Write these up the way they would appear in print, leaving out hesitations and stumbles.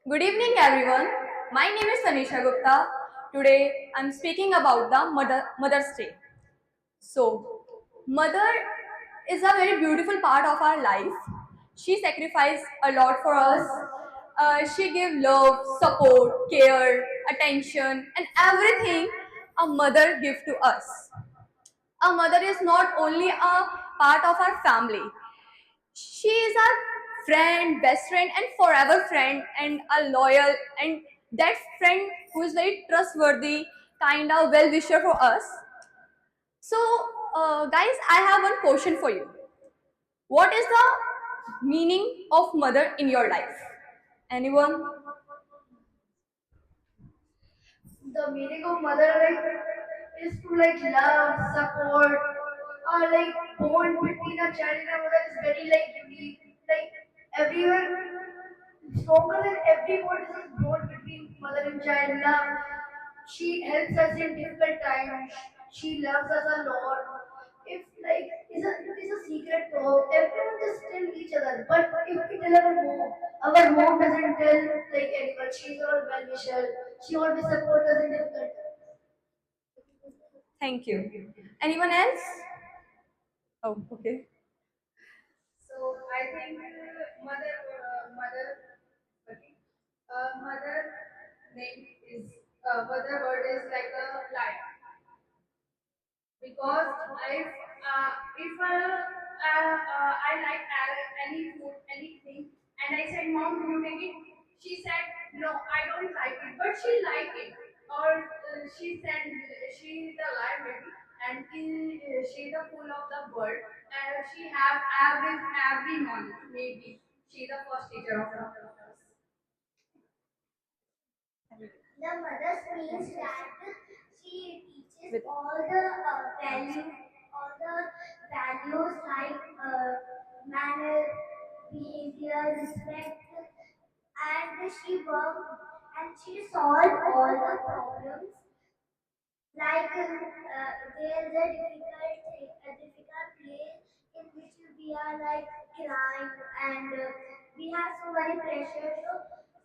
Good evening, everyone. My name is Tanisha Gupta. Today, I'm speaking about the Mother's Day. So, mother is a very beautiful part of our life. She sacrificed a lot for us. She gave love, support, care, attention, and everything a mother gives to us. A mother is not only a part of our family, she is our friend, best friend, and forever friend, and a loyal and that friend who is very trustworthy, kind of well wisher for us. So, guys, I have one question for you. What is the meaning of mother in your life? Anyone? The meaning of mother is to love, support, or bond between a child and a mother is very unique. Like everyone stronger than every bond is this bond between mother and child. Love. She helps us in difficult times. She loves us a lot. If it's a secret talk, everyone just tell each other. But if we tell our mom doesn't tell anyone. She's our well wisher. She always supports us in difficult times. Thank you. Anyone else? Oh, okay. So I think mother name is mother word is like a lion because if I like any food anything and I said mom do you take it, she said no I don't like it but she like it or she said she is the lion maybe and she the full of the world and she have every knowledge maybe she the first teacher of us. The mother's means that she teaches With all the values like manner, behavior, respect, and she worked and she solved all the problems. There's a difficult place in which we are crying and we have so many pressure.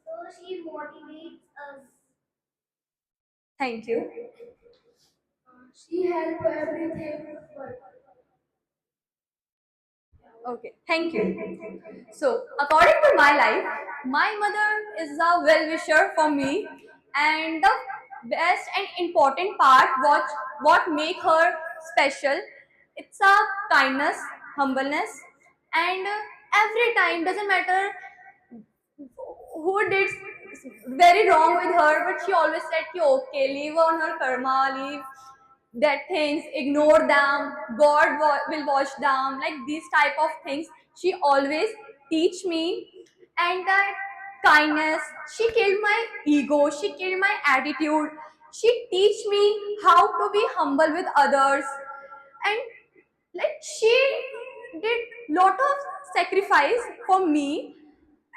So she motivates us. thank you. She help everything. Okay, thank you. So, according to my life, my mother is a well wisher for me, and the best and important part what make her special. It's a kindness, humbleness, and every time doesn't matter who did very wrong with her, but she always said, "Ki, okay, leave on her karma, leave that things, ignore them, God will watch them," like these type of things. She always teach me, and that kindness, she killed my ego, she killed my attitude, she teach me how to be humble with others, and like she did lot of sacrifice for me,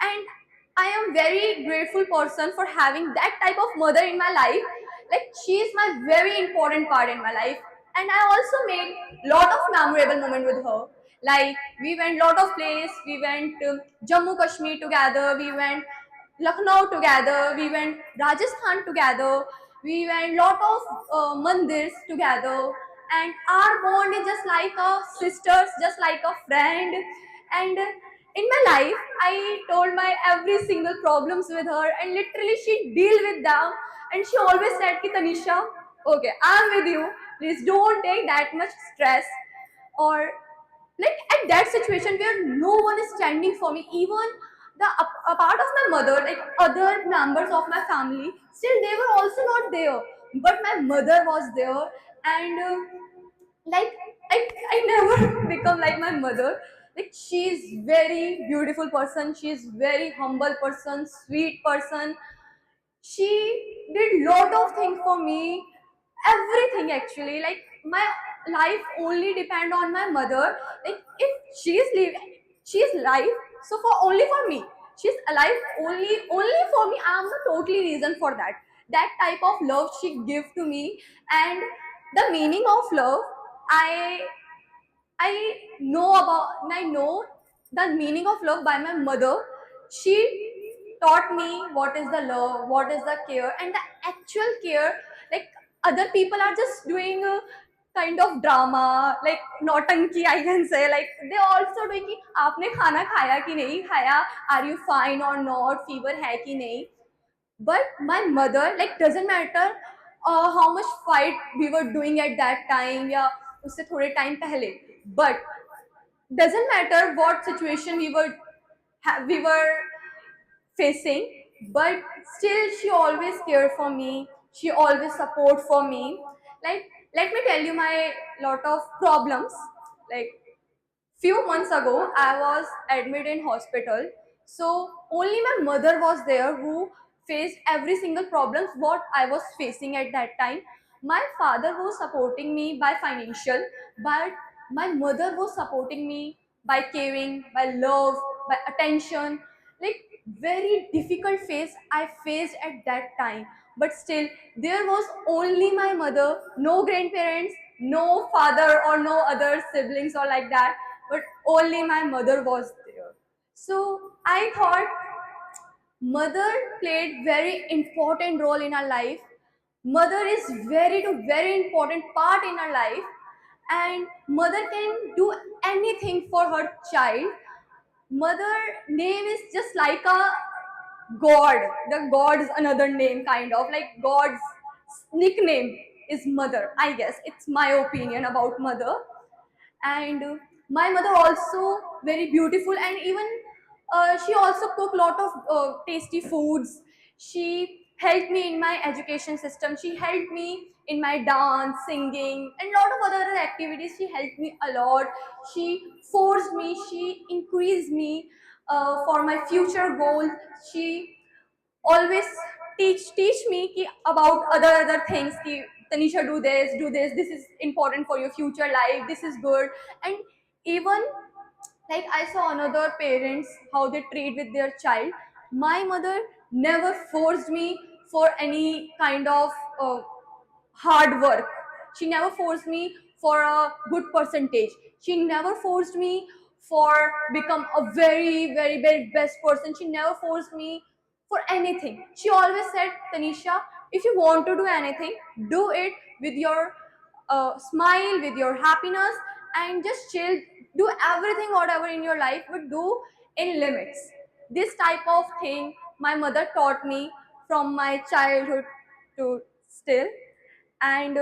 and I am very grateful person for having that type of mother in my life. Like she is my very important part in my life, and I also made lot of memorable moment with her. Like we went lot of place, we went to Jammu Kashmir together, we went Lucknow together, we went Rajasthan together, we went lot of mandirs together, and our bond is just like a sisters, just like a friend. And in my life, I told my every single problems with her, and literally she deal with them, and she always said, "Ki Tanisha, okay, I'm with you. Please don't take that much stress." Or like at that situation where no one is standing for me, even a part of my mother, like other members of my family, still they were also not there, but my mother was there. And like I never become like my mother. Like she's very beautiful person, she's very humble person, sweet person. She did lot of things for me, everything actually. Like my life only depend on my mother. Like if she's living, she's alive, so for only for me, she's alive only for me. I'm the totally reason for that. That type of love she give to me. And the meaning of love, i I know the meaning of love by my mother. She taught me what is the love, what is the care, and the actual care. Like other people are just doing a kind of drama, like nautanki, I can say. Like they also doing कि आपने खाना खाया कि नहीं खाया, are you fine or not, fever है कि नहीं. But my mother, like doesn't matter how much fight we were doing at that time या उससे थोड़े time पहले, but doesn't matter what situation we were facing, but still she always care for me, she always support for me. Like let me tell you my lot of problems. Like few months ago I was admitted in hospital, so only my mother was there who faced every single problems what I was facing at that time. My father was supporting me by financial, but my mother was supporting me by caring, by love, by attention. Like very difficult phase I faced at that time, but still there was only my mother, no grandparents, no father or no other siblings or like that, but only my mother was there. So I thought mother played very important role in our life. Mother is very important part in our life, and mother can do anything for her child. Mother name is just like a god. The god's another name, kind of like god's nickname is mother, I guess. It's my opinion about mother. And my mother also very beautiful, and even she also cook lot of tasty foods. She helped me in my education system, she helped me in my dance, singing, and lot of other activities. She helped me a lot, she forced me, she increased me for my future goals. She always teach me ki about other things ki Tanisha, do this, this is important for your future life, this is good. And even like I saw another parents how they treat with their child. My mother never forced me for any kind of hard work. She never forced me for a good percentage. She never forced me for become a very best person. She never forced me for anything. She always said, Tanisha, if you want to do anything, do it with your smile, with your happiness, and just chill. Do everything whatever in your life, but do in limits. This type of thing my mother taught me from my childhood to still. And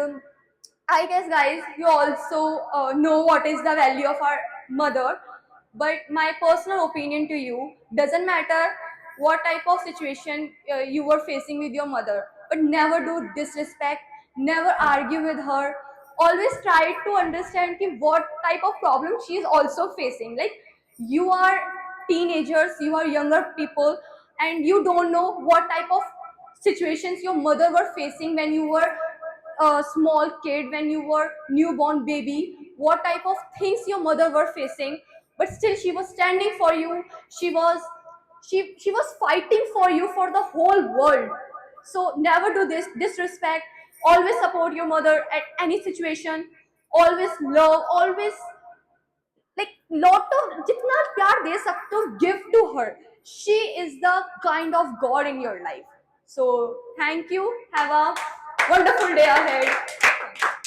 I guess guys you also know what is the value of our mother. But my personal opinion to you, doesn't matter what type of situation you were facing with your mother, but never do disrespect, never argue with her. Always try to understand ki what type of problem she is also facing. Like you are teenagers, you are younger people, and you don't know what type of situations your mother were facing when you were a small kid, when you were newborn baby, what type of things your mother were facing. But still she was standing for you. She was fighting for you for the whole world. So never do this disrespect. Always support your mother at any situation. Always love, always like lot of जितना प्यार दे सकते हो give to her. She is the kind of god in your life. So thank you, have a wonderful day ahead.